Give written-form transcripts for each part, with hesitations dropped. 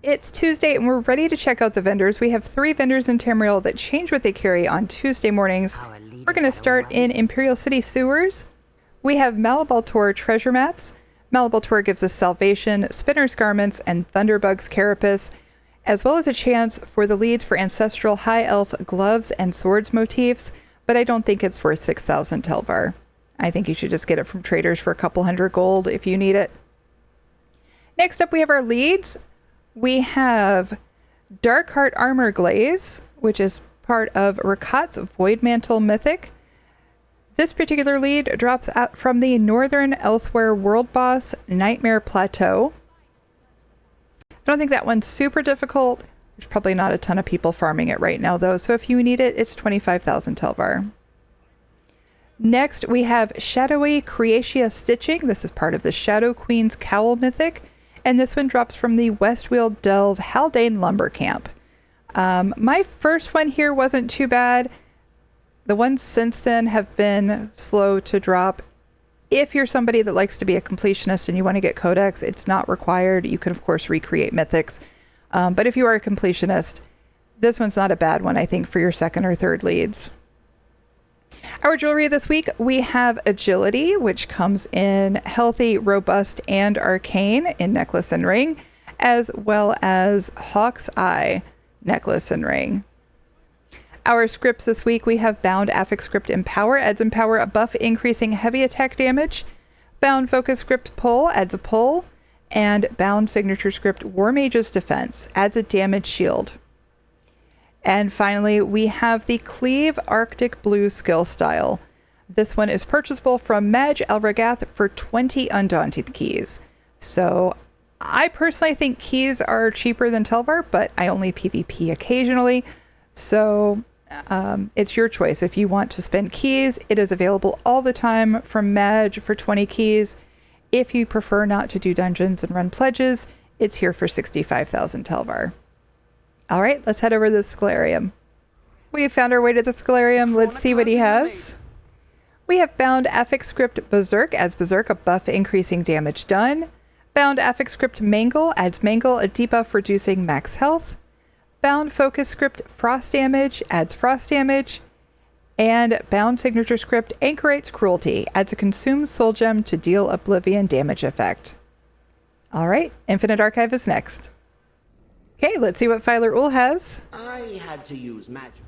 It's Tuesday and we're ready to check out the vendors. We have 3 vendors in Tamriel that change what they carry on Tuesday mornings. We're going to start in Imperial City Sewers. We have Malabaltor treasure maps. Malabaltor gives us Salvation, Spinner's Garments, and Thunderbug's Carapace, as well as a chance for the leads for Ancestral High Elf gloves and swords motifs, but I don't think it's worth 6,000 Telvar. I think you should just get it from traders for a couple hundred gold if you need it. Next up, we have our leads. We have Darkheart Armor Glaze, which is part of Rakat's Void Mantle Mythic. This particular lead drops out from the Northern Elsewhere World Boss Nightmare Plateau. I don't think that one's super difficult. There's probably not a ton of people farming it right now, though, so if you need it, it's 25,000 Telvar. Next, we have Shadowy Creatia Stitching. This is part of the Shadow Queen's Cowl Mythic, and this one drops from the Westweald Delve Haldane Lumber Camp. My first one here wasn't too bad. The ones since then have been slow to drop. If you're somebody that likes to be a completionist and you want to get codex, it's not required. You can, of course, recreate mythics. But if you are a completionist, this one's not a bad one, I think, for your second or third leads. Our jewelry this week, we have Agility, which comes in Healthy, Robust, and Arcane in necklace and ring, as well as Hawk's Eye necklace and ring. Our scripts this week, we have Bound Affix Script Empower, adds Empower, a buff increasing heavy attack damage. Bound Focus Script Pull, adds a pull. And Bound Signature Script War Mage's Defense, adds a damage shield. And finally, we have the Cleave Arctic Blue skill style. This one is purchasable from Maj Elragath for 20 Undaunted keys. So I personally think keys are cheaper than Telvar, but I only PvP occasionally. So it's your choice. If you want to spend keys, it is available all the time from Maj for 20 keys. If you prefer not to do dungeons and run pledges, it's here for 65,000 Telvar. All right, let's head over to the Scholarium. We found our way to the Scholarium. Let's see what he has. We have Bound Affix Script Berserk, adds Berserk, a buff increasing damage done. Bound Affix Script Mangle, adds Mangle, a debuff reducing max health. Bound Focus Script Frost Damage, adds Frost Damage. And Bound Signature Script Anchorate's Cruelty, adds a Consumed Soul Gem to deal Oblivion damage effect. All right, Infinite Archive is next. Okay, let's see what Filer Ul has. I had to use magic.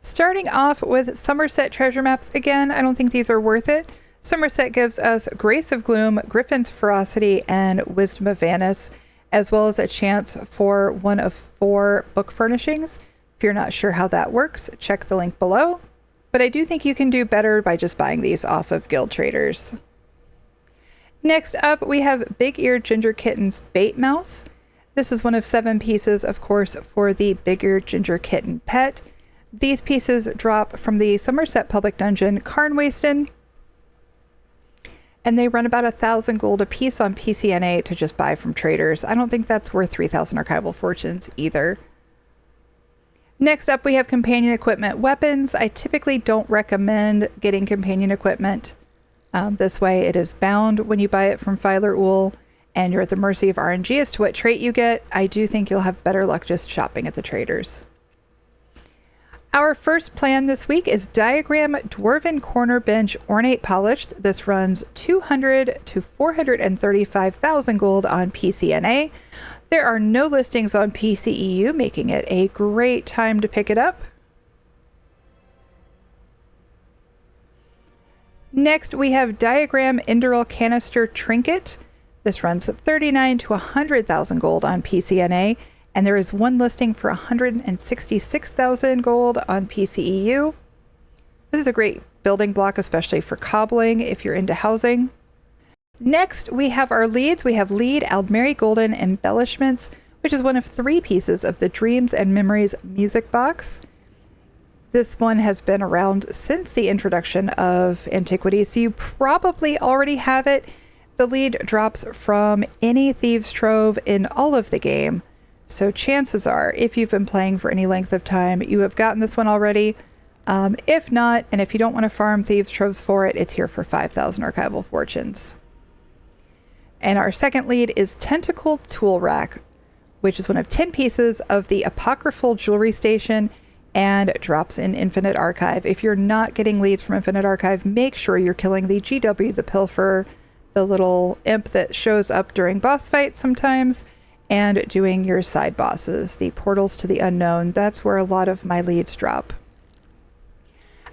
Starting off with Somerset treasure maps again, I don't think these are worth it. Somerset gives us Grace of Gloom, Griffin's Ferocity, and Wisdom of Vanis, as well as a chance for one of 4 book furnishings. If you're not sure how that works, check the link below. But I do think you can do better by just buying these off of Guild Traders. Next up, we have Big-Eared Ginger Kitten's Bait Mouse. This is one of 7 pieces, of course, for the Big-Eared Ginger Kitten pet. These pieces drop from the Somerset Public Dungeon, Carnwasten, and they run about 1,000 gold a piece on PCNA to just buy from traders. I don't think that's worth 3,000 archival fortunes either. Next up, we have companion equipment weapons. I typically don't recommend getting companion equipment. This way it is bound when you buy it from Filer Ul, and you're at the mercy of RNG as to what trait you get. I do think you'll have better luck just shopping at the traders. Our first plan this week is Diagram Dwarven Corner Bench Ornate Polished. This runs 200 to 435,000 gold on PCNA. There are no listings on PCEU, making it a great time to pick it up. Next, we have Diagram Induril Canister Trinket. This runs 39 to 100,000 gold on PCNA, and there is one listing for 166,000 gold on PCEU. This is a great building block, especially for cobbling if you're into housing. Next, we have our leads. We have lead Aldmeri Golden Embellishments, which is one of 3 pieces of the Dreams and Memories music box. This one has been around since the introduction of Antiquity, so you probably already have it. The lead drops from any Thieves' Trove in all of the game, so chances are, if you've been playing for any length of time, you have gotten this one already. If not, and if you don't want to farm Thieves' Troves for it, it's here for 5,000 archival fortunes. And our second lead is Tentacled Tool Rack, which is one of 10 pieces of the Apocryphal Jewelry Station, and drops in Infinite Archive. If you're not getting leads from Infinite Archive, make sure you're killing the GW, the Pilfer, the little imp that shows up during boss fights sometimes, and doing your side bosses, the Portals to the Unknown. That's where a lot of my leads drop.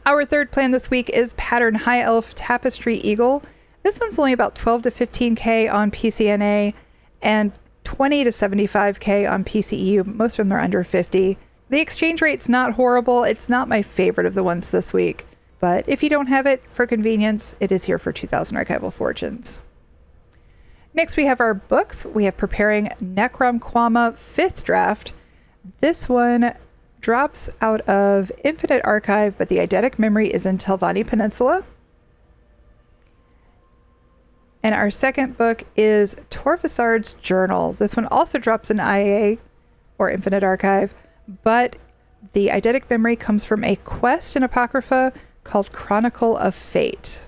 Our third plan this week is Pattern High Elf Tapestry Eagle. This one's only about 12 to 15k on PCNA and 20 to 75k on PCEU. Most of them are under 50. The exchange rate's not horrible. It's not my favorite of the ones this week, but if you don't have it, for convenience, it is here for 2,000 Archival Fortunes. Next, we have our books. We have Preparing Necrom Quama 5th Draft. This one drops out of Infinite Archive, but the eidetic memory is in Telvanni Peninsula. And our second book is Torvasard's Journal. This one also drops in IA, or Infinite Archive, but the eidetic memory comes from a quest in Apocrypha called Chronicle of Fate.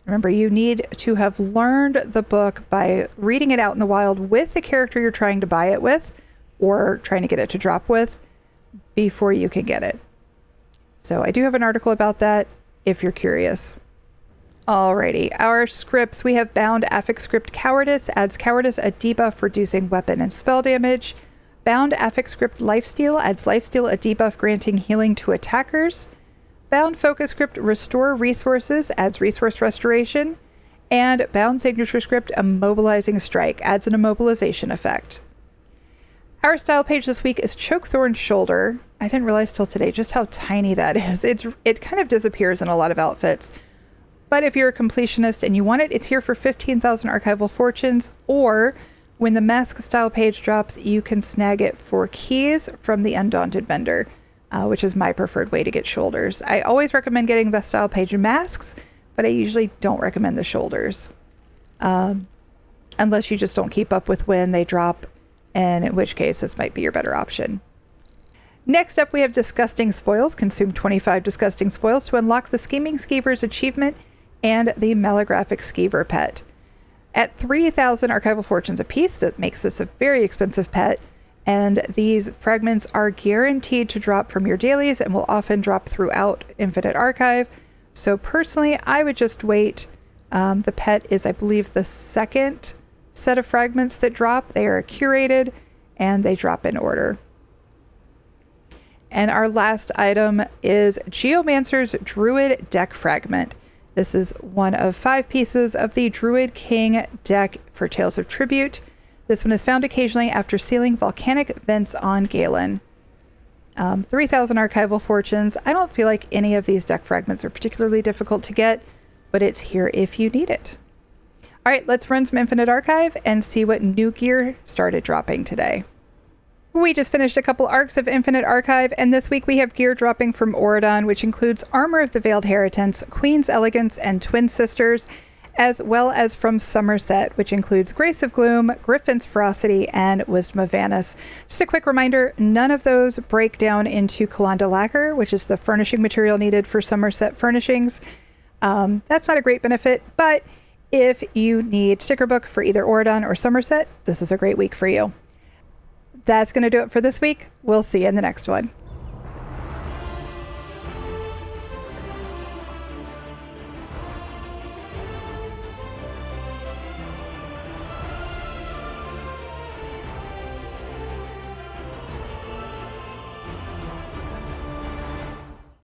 Remember, you need to have learned the book by reading it out in the wild with the character you're trying to buy it with or trying to get it to drop with before you can get it. So I do have an article about that if you're curious. Alrighty, our scripts. We have Bound Affix Script Cowardice, adds Cowardice a debuff reducing weapon and spell damage. Bound Affix Script Lifesteal, adds Lifesteal a debuff granting healing to attackers. Bound Focus Script Restore Resources, adds Resource Restoration. And Bound Signature Script Immobilizing Strike, adds an immobilization effect. Our style page this week is Chokethorn Shoulder. I didn't realize till today just how tiny that is. It kind of disappears in a lot of outfits. But if you're a completionist and you want it, it's here for 15,000 Archival Fortunes, or when the mask style page drops, you can snag it for keys from the Undaunted Vendor, which is my preferred way to get shoulders. I always recommend getting the style page masks, but I usually don't recommend the shoulders. Unless you just don't keep up with when they drop, and in which case this might be your better option. Next up, we have Disgusting Spoils. Consume 25 Disgusting Spoils to unlock the Scheming Skeever's achievement and the Malographic Skeever pet. At 3,000 Archival Fortunes apiece, that makes this a very expensive pet, and these fragments are guaranteed to drop from your dailies and will often drop throughout Infinite Archive. So personally, I would just wait. The pet is, I believe, the second set of fragments that drop. They are curated and they drop in order. And our last item is Geomancer's Druid Deck Fragment. This is one of 5 pieces of the Druid King deck for Tales of Tribute. This one is found occasionally after sealing volcanic vents on Galen. 3,000 Archival Fortunes. I don't feel like any of these deck fragments are particularly difficult to get, but it's here if you need it. All right, let's run some Infinite Archive and see what new gear started dropping today. We just finished a couple arcs of Infinite Archive, and this week we have gear dropping from Addon, which includes Armor of the Veiled Heritance, Queen's Elegance, and Twin Sisters, as well as from Somerset, which includes Grace of Gloom, Griffin's Ferocity, and Wisdom of Vanus. Just a quick reminder, none of those break down into Kalanda Lacquer, which is the furnishing material needed for Somerset furnishings. That's not a great benefit, but if you need sticker book for either Addon or Somerset, this is a great week for you. That's going to do it for this week. We'll see you in the next one.